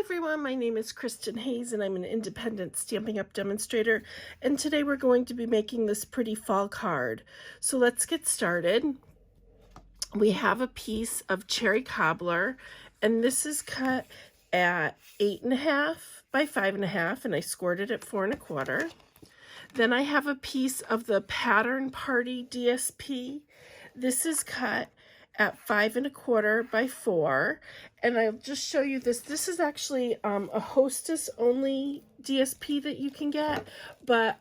everyone, my name is Kristin Hayes and I'm an independent Stampin' Up! Demonstrator, and today we're going to be making this pretty fall card. So let's get started. We have a piece of cherry cobbler, and this is cut at 8.5 by 5.5, and I scored it at 4 1/4. Then I have a piece of the Pattern Party DSP. This is cut at 5 1/4 by 4, and I'll just show you this. This is actually a hostess only DSP that you can get, but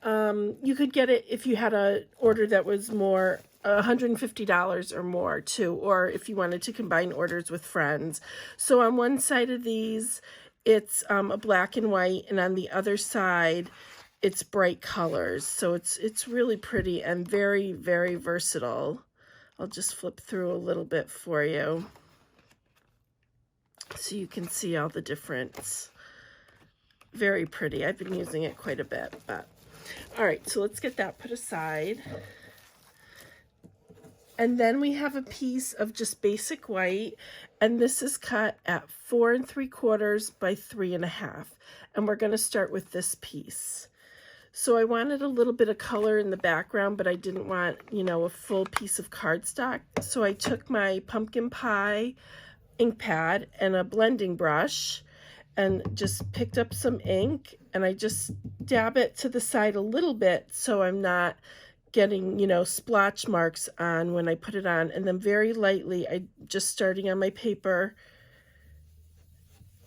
you could get it if you had an order that was more $150 or more too, or if you wanted to combine orders with friends. So on one side of these it's a black and white, and on the other side it's bright colors. So it's really pretty and very, very versatile. I'll just flip through a little bit for you so you can see all the difference. Very pretty. I've been using it quite a bit, but all right, so let's get that put aside. And then we have a piece of just basic white, and this is cut at 4 3/4 by 3 1/2, and we're going to start with this piece. So I wanted a little bit of color in the background, but I didn't want, you know, a full piece of cardstock. So I took my pumpkin pie ink pad and a blending brush and just picked up some ink, and I just dab it to the side a little bit so I'm not getting, you know, splotch marks on when I put it on. And then very lightly, I just starting on my paper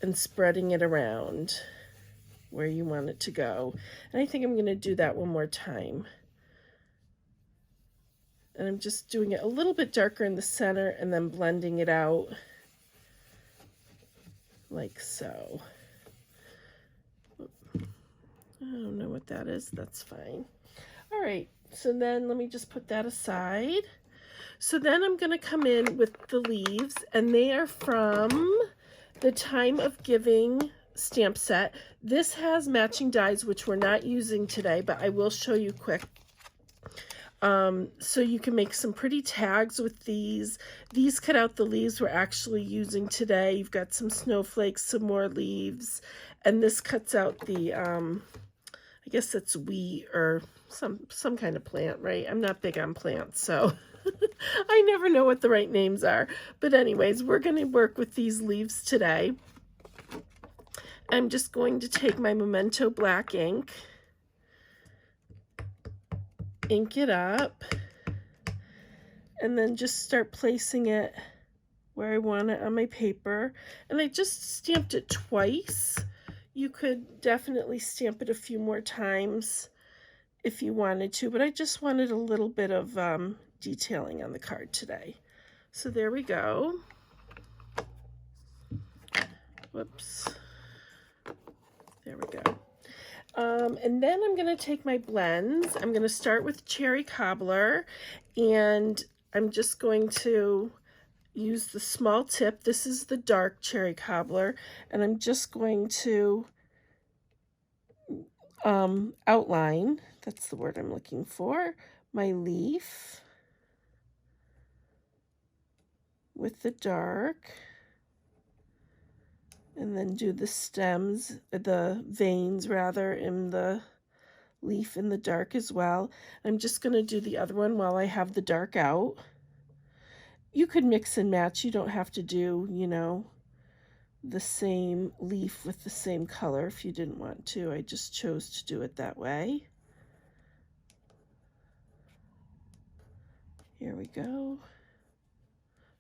and spreading it around where you want it to go. And I think I'm going to do that one more time. And I'm just doing it a little bit darker in the center and then blending it out like so. I don't know what that is. That's fine. All right. So then let me just put that aside. So then I'm going to come in with the leaves, and they are from the Time of Giving stamp set. This has matching dies, which we're not using today, but I will show you quick. So you can make some pretty tags with these. These cut out the leaves we're actually using today. You've got some snowflakes, some more leaves, and this cuts out the, I guess it's wheat or some kind of plant, right? I'm not big on plants, so I never know what the right names are. But anyways, we're going to work with these leaves today. I'm just going to take my Memento black ink, ink it up, and then just start placing it where I want it on my paper. And I just stamped it twice. You could definitely stamp it a few more times if you wanted to, but I just wanted a little bit of detailing on the card today. So there we go. Whoops. There we go. And then I'm going to take my blends. I'm going to start with Cherry Cobbler, and I'm just going to use the small tip. This is the dark Cherry Cobbler, and I'm just going to outline, that's the word I'm looking for, my leaf with the dark. And then do the stems, the veins rather, in the leaf in the dark as well. I'm just going to do the other one while I have the dark out. You could mix and match. You don't have to do, you know, the same leaf with the same color if you didn't want to. I just chose to do it that way. Here we go.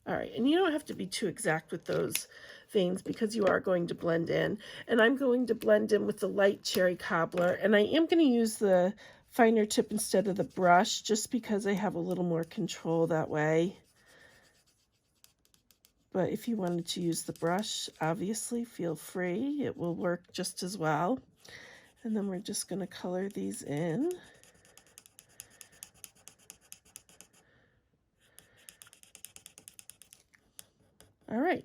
All right, and you don't have to be too exact with those veins because you are going to blend in. And I'm going to blend in with the light Cherry Cobbler, and I am going to use the finer tip instead of the brush just because I have a little more control that way. But if you wanted to use the brush, obviously feel free. It will work just as well. And then we're just going to color these in. All right,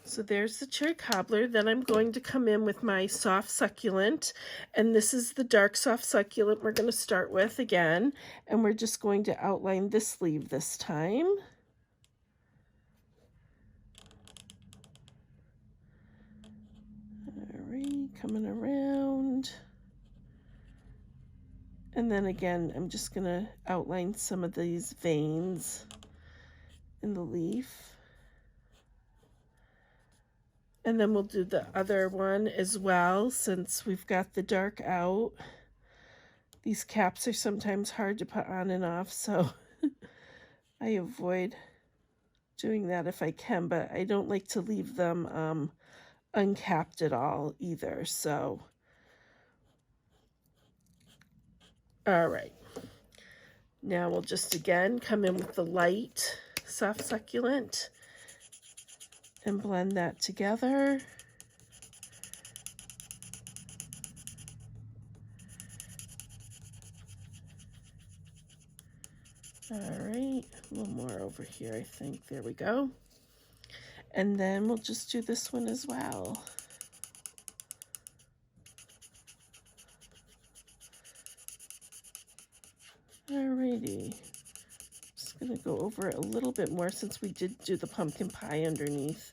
so there's the Cherry Cobbler. Then I'm going to come in with my Soft Succulent, and this is the dark Soft Succulent we're going to start with again, and we're just going to outline this sleeve this time. All coming around. And then again, I'm just going to outline some of these veins in the leaf. And then we'll do the other one as well, since we've got the dark out. These caps are sometimes hard to put on and off, so I avoid doing that if I can, but I don't like to leave them uncapped at all either, so. All right. Now we'll just again come in with the light soft succulent and blend that together. All right, a little more over here, I think. There we go. And then we'll just do this one as well. Alrighty. Just gonna go over it a little bit more since we did do the pumpkin pie underneath.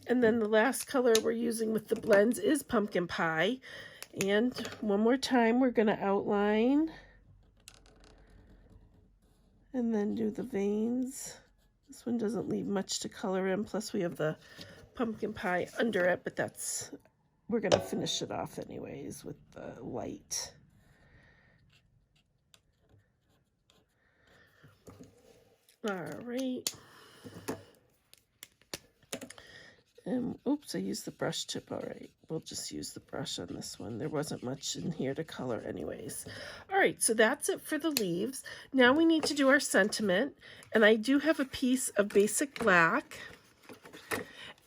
And then the last color we're using with the blends is pumpkin pie. And one more time, we're gonna outline and then do the veins. This one doesn't leave much to color in, plus we have the pumpkin pie under it, but we're gonna finish it off anyways with the light. All right. And oops, I used the brush tip. All right, we'll just use the brush on this one. There wasn't much in here to color anyways. All right, so that's it for the leaves. Now we need to do our sentiment, and I do have a piece of basic black,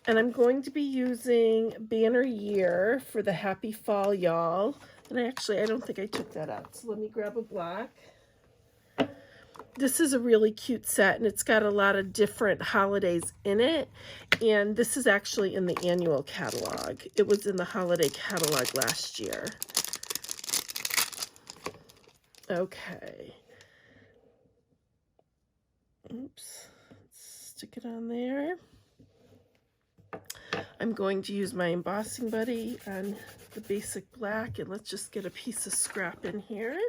and I'm going to be using Banner Year for the Happy Fall Y'all. And I don't think I took that out, so let me grab a block. This is a really cute set, and it's got a lot of different holidays in it, and this is actually in the annual catalog. It was in the holiday catalog last year. Okay. Oops. Let's stick it on there. I'm going to use my embossing buddy on the basic black, and let's just get a piece of scrap in here.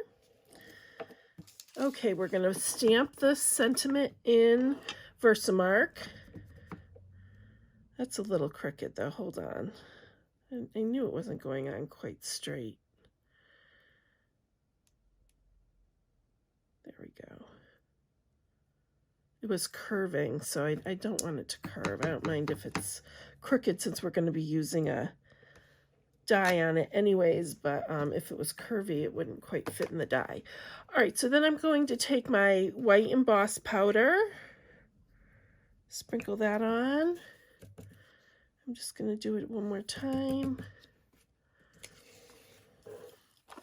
Okay, we're going to stamp the sentiment in Versamark. That's a little crooked though, hold on. I knew it wasn't going on quite straight. There we go. It was curving, so I don't want it to curve. I don't mind if it's crooked since we're going to be using a die on it anyways, but if it was curvy, it wouldn't quite fit in the die. All right, so then I'm going to take my white emboss powder, sprinkle that on. I'm just going to do it one more time.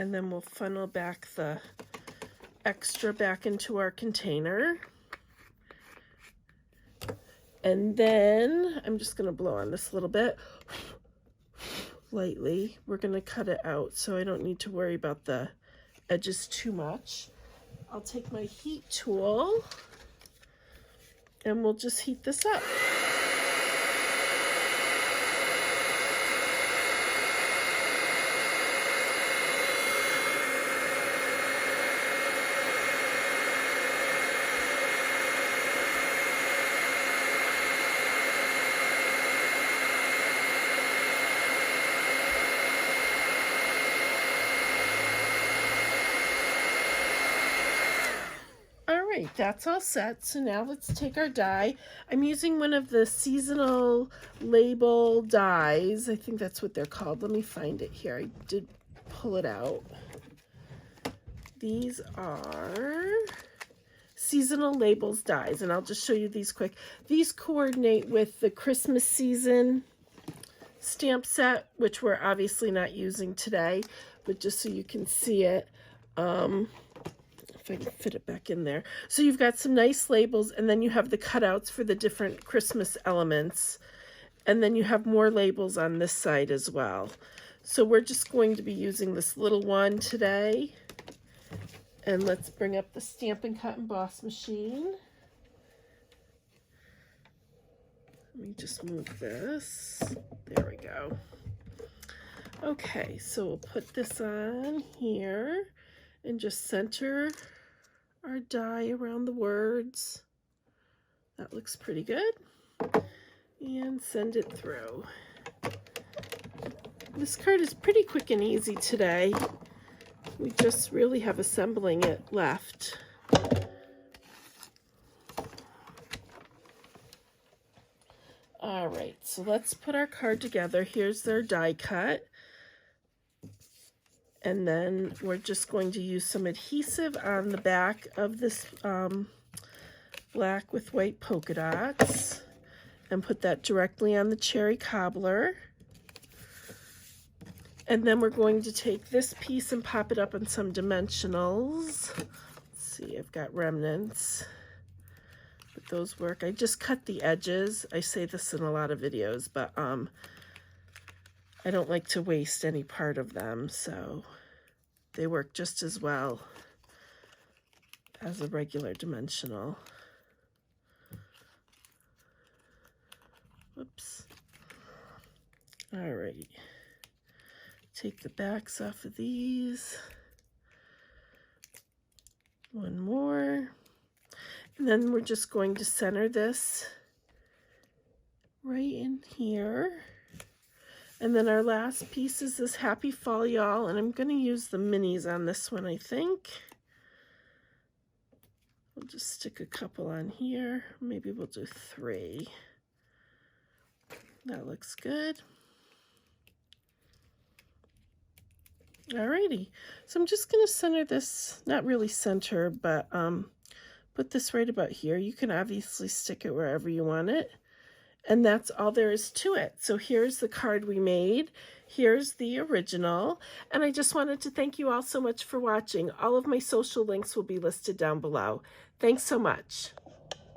And then we'll funnel back the extra back into our container. And then I'm just going to blow on this a little bit. Lightly. We're going to cut it out, so I don't need to worry about the edges too much. I'll take my heat tool and we'll just heat this up. That's all set. So now let's take our die. I'm using one of the seasonal label dies. I think that's what they're called. Let me find it here. I did pull it out. These are seasonal labels dies, and I'll just show you these quick. These coordinate with the Christmas season stamp set, which we're obviously not using today, but just so you can see it. If I can fit it back in there. So you've got some nice labels, and then you have the cutouts for the different Christmas elements, and then you have more labels on this side as well. So we're just going to be using this little one today. And let's bring up the Stampin' Cut Emboss machine. Let me just move this. There we go. Okay, so we'll put this on here and just center our die around the words. That looks pretty good. And send it through. This card is pretty quick and easy today. We just really have assembling it left. All right, so let's put our card together. Here's their die cut. And then we're just going to use some adhesive on the back of this black with white polka dots and put that directly on the cherry cobbler. And then we're going to take this piece and pop it up on some dimensionals. Let's see, I've got remnants, but those work. I just cut the edges. I say this in a lot of videos, but I don't like to waste any part of them, so they work just as well as a regular dimensional. Whoops. All right. Take the backs off of these. One more. And then we're just going to center this right in here. And then our last piece is this Happy Fall, Y'all. And I'm going to use the minis on this one, I think. We'll just stick a couple on here. Maybe we'll do 3. That looks good. Alrighty, so I'm just going to center this, not really center, but put this right about here. You can obviously stick it wherever you want it. And that's all there is to it. So here's the card we made. Here's the original. And I just wanted to thank you all so much for watching. All of my social links will be listed down below. Thanks so much.